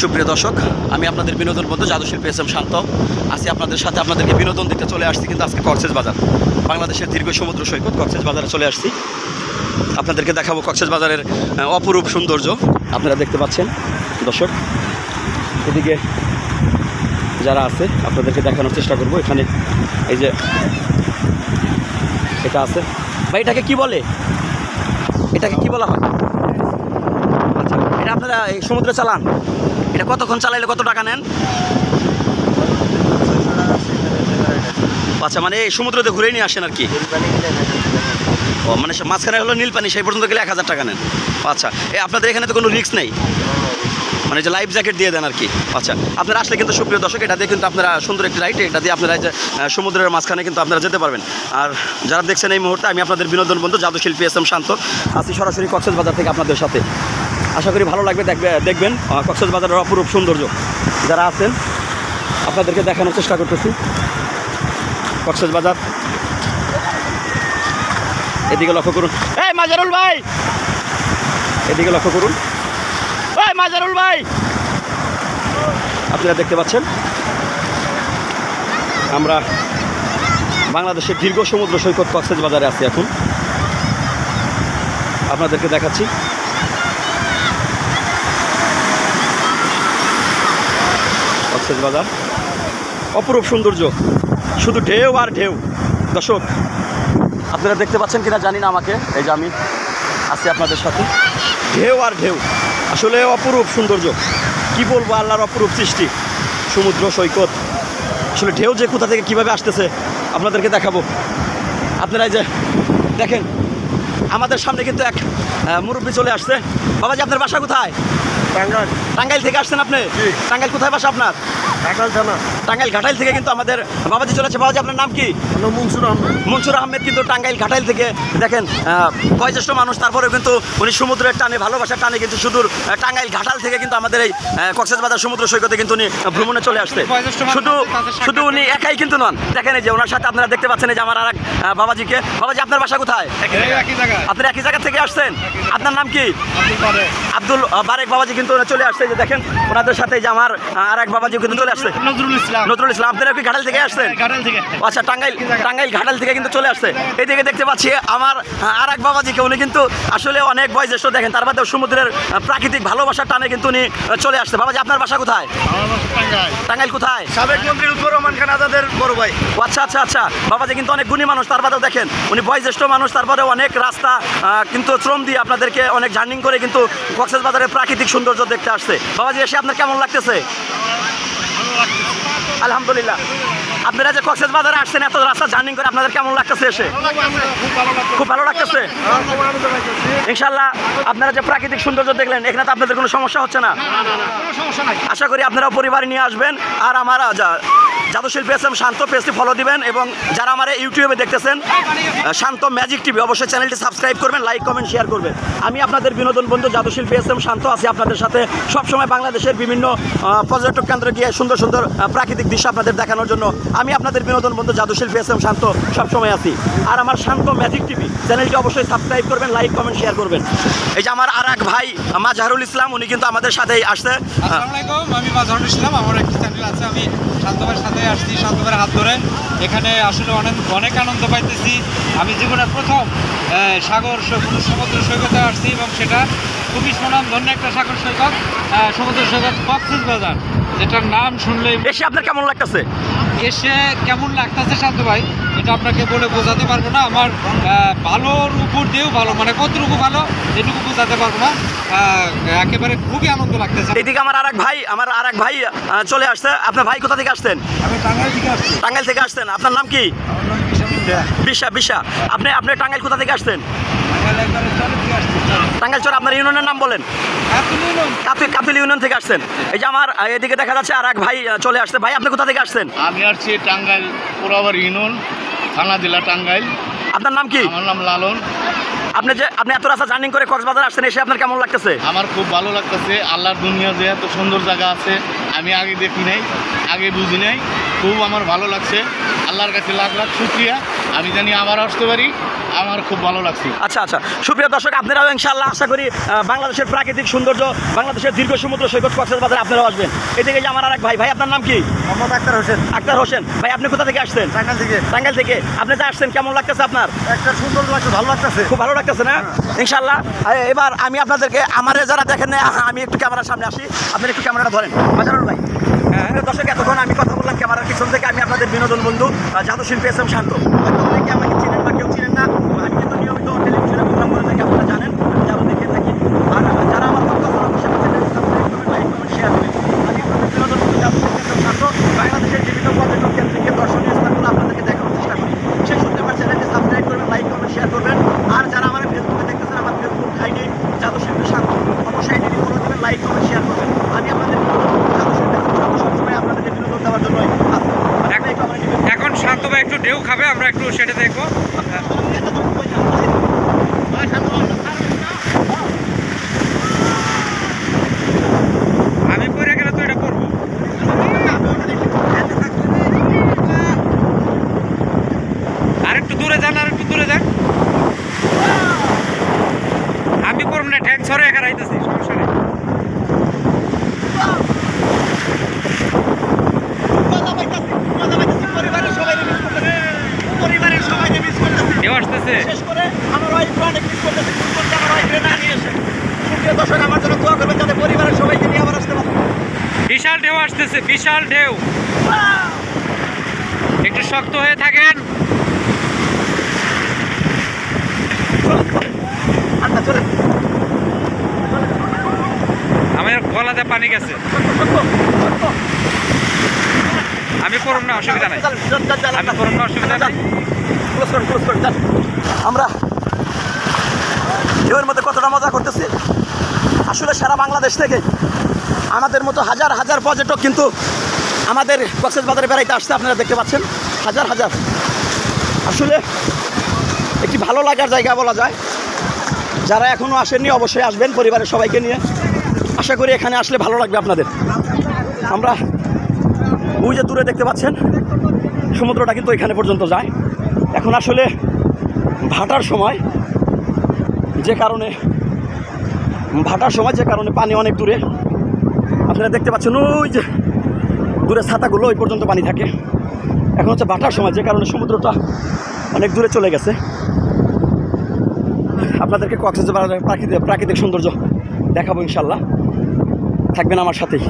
সুপ্রিয় দর্শক, আমি আপনাদের বিনোদন বন্ধু জাদুশিল্পী এস এম শান্ত আছি আপনাদের সাথে। আপনাদেরকে বিনোদন দিতে চলে আসছি কিন্তু আজকে কক্সবাজার, বাংলাদেশের দীর্ঘ সমুদ্র সৈকত কক্সবাজারে চলে আসছি। আপনাদেরকে দেখাবো কক্সবাজারের অপরূপ সৌন্দর্য। আপনারা দেখতে পাচ্ছেন দর্শক, এদিকে যারা আছে আপনাদেরকে দেখানোর চেষ্টা করব। এখানে এই যে এটা আছে ভাই, এটাকে কি বলে, এটাকে কি বলা হয়? আচ্ছা, এটা আপনারা এই সমুদ্রে চালান, এটা কতক্ষণ চালাইলে কত টাকা নেন? আচ্ছা, মানে এই সমুদ্রতে ঘুরে নিয়ে আসেন আর কি? ও মানে মাঝখানে হলো নীল পানি, সেই পর্যন্ত গেলে 1000 টাকা নেন। আচ্ছা, আপনাদের এখানে তো কোনো রিস্ক নেই, মানে যে লাইফ জ্যাকেট দিয়ে দেন আর কি? আচ্ছা, আপনারা আসলে কিন্তু সুপ্রিয় দর্শক, এটা দিয়ে কিন্তু আপনারা সুন্দর একটি রাইড, এটা দিয়ে আপনারা যে সমুদ্রের মাঝখানে কিন্তু আপনারা যেতে পারবেন। আর যারা দেখছেন এই মুহূর্তে, আমি আপনাদের বিনোদন বন্ধু জাদুশিল্পী এস এম শান্ত আছি সরাসরি কক্সবাজার থেকে আপনাদের সাথে। আশা করি ভালো লাগবে, দেখবেন কক্সবাজারের অপরূপ সৌন্দর্য। যারা আছেন আপনাদেরকে দেখানোর চেষ্টা করতেছি কক্সবাজার। এদিকে লক্ষ্য করুন, এই মাজারুল ভাই, এদিকে লক্ষ্য করুন, এই মাজারুল ভাই। আপনারা দেখতে পাচ্ছেন আমরা বাংলাদেশের দীর্ঘ সমুদ্র সৈকত কক্সবাজারে আছি এখন। আপনাদেরকে দেখাচ্ছি কক্সবাজার, অপরূপ সৌন্দর্য, শুধু ঢেউ আর ঢেউ। দর্শক আপনারা দেখতে পাচ্ছেন কিনা জানি না আমাকে, এই যে আমি আছি আপনাদের সাথে, ঢেউ আর ঢেউ, আসলে অপরূপ সৌন্দর্য। কি বলবো, আল্লাহর অপরূপ সৃষ্টি সমুদ্র সৈকত। আসলে ঢেউ যে কোথা থেকে কীভাবে আসতেছে আপনাদেরকে দেখাবো। আপনারা এই যে দেখেন, আমাদের সামনে কিন্তু এক মুরব্বী চলে আসছে। বাবাজি, আপনার বাসা কোথায়? টাঙ্গাইল। টাঙ্গাইল থেকে আসছেন আপনি? টাঙ্গাইল কোথায় বাসা আপনার? টাঙ্গাইল থানা। টাঙ্গাইল ঘাটাইল থেকে কিন্তু আমাদের বাবাজি চলে আসছে। বাবাজি, আপনার নাম কি? মনসুর আহমেদ। মনসুর আহমেদ কিন্তু টাঙ্গাইল ঘাটাইল থেকে। দেখেন বয়োজ্যেষ্ঠ মানুষ, তারপরেও কিন্তু উনি সমুদ্রের টানে, ভালোবাসার টানে কিন্তু সুদূর টাঙ্গাইল ঘাটাল থেকে কিন্তু আমাদের এই কক্সবাজার সমুদ্র সৈকতে কিন্তু উনি ভ্রমণে চলে আসছে। শুধু উনি একাই কিন্তু নন, দেখেন এই যে ওনার সাথে আপনারা দেখতে পাচ্ছেন এই যে আমার আর এক বাবাজিকে। বাবাজি, আপনার বাসা কোথায়? আপনার একই জায়গা থেকে আসছেন? আপনার নাম কি? আব্দুল বারেক। বাবাজি কিন্তু চলে আসছে, যে দেখেন ওনাদের সাথে যে আমার আর এক বাবাজি কিন্তু চলে আসছে, নজরুল ইসলাম। আপনারা কি ঘাটাল থেকে আসছেন? আচ্ছা, টাঙ্গাইল ঘাটাল থেকে কিন্তু চলে আসছে। এইদিকে দেখতে পাচ্ছি আমার আর এক বাবাজিকে, উনি কিন্তু আসলে অনেক বয়োজ্যেষ্ঠ, দেখেন তার মধ্যে সমুদ্রের প্রাকৃতিক ভালোবাসার টানে কিন্তু উনি চলে আসছে। বাবাজি, আপনার বাসা কোথায়? টাঙ্গাইল কোথায়? সাবেক মন্ত্রী লুৎফর রহমান খান আজাদের বড় ভাই। আচ্ছা। বাবাজি কিন্তু অনেক গুণী মানুষ, তার বাদেও দেখেন উনি বয়োজ্যেষ্ঠ মানুষ, তারপরে অনেক রাস্তা কিন্তু শ্রম দিয়ে আপনাদেরকে অনেক জার্নিং করে কিন্তু কক্সবাজারের প্রাকৃতিক সৌন্দর্য দেখতে আসছে। বাবাজি, এসে আপনার কেমন লাগতেছে? আলহামদুলিল্লাহ। আপনারা যে কক্সবাজারে আসছেন এত রাস্তা জার্নি করে, আপনাদের কেমন লাগতেছে এসে? খুব ভালো লাগতেছে। ইনশাল্লাহ আপনারা যে প্রাকৃতিক সৌন্দর্য দেখলেন, এখানে তো আপনাদের কোনো সমস্যা হচ্ছে না? আশা করি আপনারাও পরিবার নিয়ে আসবেন। আর আমার জাদুশিল্পী এস এম শান্ত পেজটি ফলো দিবেন, এবং যারা আমার ইউটিউবে দেখতেছেন শান্ত ম্যাজিক টিভি, অবশ্যই চ্যানেলটি সাবস্ক্রাইব করবেন, লাইক কমেন্ট শেয়ার করবেন। আমি আপনাদের বিনোদন বন্ধু জাদুশিল্পী এস এম শান্ত আছি আপনাদের সাথে সবসময় বাংলাদেশের বিভিন্ন পর্যটক কেন্দ্রে গিয়ে সুন্দর সুন্দর প্রাকৃতিক দৃশ্য আপনাদের দেখানোর জন্য। আমি আপনাদের বিনোদন বন্ধু জাদুশিল্পী এস এম শান্ত সবসময় আছি। আর আমার শান্ত ম্যাজিক টিভি চ্যানেলটি অবশ্যই সাবস্ক্রাইব করবেন, লাইক কমেন্ট শেয়ার করবেন। এই যে আমার আর এক ভাই মাজহারুল ইসলাম, উনি কিন্তু আমাদের সাথেই আসছে। আসসালামু আলাইকুম, আমি মাজহারুল ইসলাম, আমার একটি চ্যানেল আছে, আমি শান্তভাইয়ের সাথে আসছি, শান্তভাইয়ের হাত ধরে। এখানে আসলে অনেক আনন্দ পাইতেছি। আমি জীবনের প্রথম সমুদ্র সৈকতে আসছি, এবং সেটা খুবই সুনামধন্য একটা সাগর সৈকত, সমুদ্র সৈকত কক্সবাজার, যেটার নাম শুনলেই। এসে আপনার কেমন লাগতেছে? এসে কেমন লাগতেছে শান্ত ভাই, এটা আপনাকে বলে বোঝাতে পারবো না। আমার ভালোর উপর দিয়েও ভালো, মানে কতটুকু ভালো এটুকু বোঝাতে পারবো না। একেবারে খুবই আনন্দ লাগতেছে। এইদিকে আমার আর এক ভাই চলে আসছে। আপনার ভাই কোথা থেকে আসছেন? আমি টাঙ্গাইল থেকে আসছি। টাঙ্গাইল থেকে আসছেন। আপনার নাম কি? বিশা। আপনি টাঙ্গাইল কোথা থেকে আসছেন? টাঙ্গাইল চর। আপনার ইউনিয়নের নাম বলেন। কাতুল ইউনিয়ন থেকে আসছেন। এই যে আমার এদিকে দেখা যাচ্ছে আর এক ভাই চলে আসছে। ভাই, আপনি কোথা থেকে আসছেন? আমি আসছি টাঙ্গাইল পোড়াবার ইউনিয়ন, থানা জেলা টাঙ্গাইল। আপনার নাম কি? আমার নাম লালন। আপনি এত রাস্তা জার্নি করে কক্সবাজার আসছেন, এসে আপনার কেমন লাগতেছে? আমার খুব ভালো লাগতেছে। আল্লাহর দুনিয়া যে এত সুন্দর জায়গা আছে, আমি আগে দেখি নাই, আগে বুঝি নাই। খুব আমার ভালো লাগছে। আল্লাহর কাছে লাখ লাখ শুকরিয়া। আমি জানি আবার আসতে পারি, আমার খুব ভালো লাগছে। আচ্ছা আচ্ছা, সুপ্রিয় দর্শক, আপনারাও ইনশাআল্লাহ আশা করি বাংলাদেশের প্রাকৃতিক সৌন্দর্য, বাংলাদেশের দীর্ঘ সমুদ্র সৈকত কক্সবাজারে আপনারাও আসবেন। এদিকে যে আমার আরেক ভাই, ভাই আপনার নাম কি? মোহাম্মদ আক্তার হোসেন, আক্তার হোসেন। ভাই আপনি কোথা থেকে আসছেন? টাঙ্গাইল থেকে। টাঙ্গাইল থেকে। আপনি যে আসছেন কেমন লাগতেছে আপনার? একটা সুন্দর লাগছে, ভালো লাগতেছে। খুব ভালো লাগতেছে না? ইনশাআল্লাহ। এবার আমি আপনাদেরকে, আমার যারা দেখেন না, আমি একটু ক্যামেরার সামনে আসি, আপনি একটু ক্যামেরাটা ধরেন। বাজারুল ভাই, দর্শক এতক্ষণ আমি কথা বললাম ক্যামেরার পিছন থেকে, আমি আপনাদের বিনোদন বন্ধু জাদু শিল্পী এস এম শান্ত। হয়তো অনেকে আমাকে চিনেন বা কেউ চিনেন না, আমি কিন্তু নিয়মিত টেলিভিশনে প্রোগ্রাম করে থাকি, আপনারা জানেন, আমি জাদু দেখে থাকি। আর যারা আমার podcast অবশ্যই চ্যানেল সাবস্ক্রাইব করবেন, লাইক করবেন, শেয়ার করবেন। আমি আপনাদের বিনোদন বন্ধু জাদু শিল্পী এস এম শান্ত, বাংলাদেশের বিভিন্ন পর্যটন কেন্দ্রিক দর্শনীয় স্থানগুলো আপনাদেরকে দেখানোর চেষ্টা করি। সেই সূত্রে আমার চ্যানেলটি সাবস্ক্রাইব করবেন, লাইক করবেন, শেয়ার করবেন। আর যারা আমার ফেসবুকে দেখতেছেন, আমার ফেসবুক আইডি জাদু শিল্পী শান্ত, অবশ্যই আইডি ফলো দেবেন, লাইক করবেন, শেয়ার করবেন। আমি আপনাদের জাদু শিল্পী এস এম শান্ত সবসময় আপনাদের বিনোদন দেওয়ার জন্যই আছি। এখন শান্ত ভাই একটু ঢেউ খাবে, আমরা একটু সেটা দেখবো। আমি পরে গেলে তো এটা করবো। আর একটু দূরে যান, আর একটু দূরে যান। আমি করব না, ট্যাঙ্ক ছড়ে একা রাইতেছি, সমস্যা নেই। ঢেউ আসতেছে। বিশেষ করে আমার ওয়াইফকে অনেক মিস করতেছে, খুব করতে আমার ওয়াইফকে না নিয়ে এসে। সুপ্রিয় দর্শক, আমার জন্য দোয়া করবেন যাতে পরিবারের সবাইকে নিয়ে আবার আসতে পারে। বিশাল ঢেউ আসতেছে, বিশাল ঢেউ। একটু শক্ত হয়ে থাকেন। আচ্ছা চলে আমার গলাতে পানি গেছে। আমি করব না, অসুবিধা নাই। আমি করব না, অসুবিধা নাই। আমরা ঢেউয়ের মধ্যে কতটা মজা করতেছি। আসলে সারা বাংলাদেশ থেকে আমাদের মতো হাজার হাজার পর্যটক কিন্তু আমাদের কক্সবাজারে বেড়াইতে আসছে, আপনারা দেখতে পাচ্ছেন হাজার হাজার। আসলে একটি ভালো লাগার জায়গা বলা যায়। যারা এখনও আসেননি অবশ্যই আসবেন পরিবারের সবাইকে নিয়ে। আশা করি এখানে আসলে ভালো লাগবে আপনাদের। আমরা ওই যে দূরে দেখতে পাচ্ছেন সমুদ্রটা কিন্তু এখানে পর্যন্ত যায়। এখন আসলে ভাটার সময়, যে কারণে পানি অনেক দূরে। আপনারা দেখতে পাচ্ছেন ওই যে দূরে ছাতাগুলো, ওই পর্যন্ত পানি থাকে। এখন হচ্ছে ভাটার সময়, যে কারণে সমুদ্রটা অনেক দূরে চলে গেছে। আপনাদেরকে কক্সবাজারের প্রাকৃতিক সৌন্দর্য দেখাবো ইনশাল্লাহ। থাকবেন আমার সাথেই।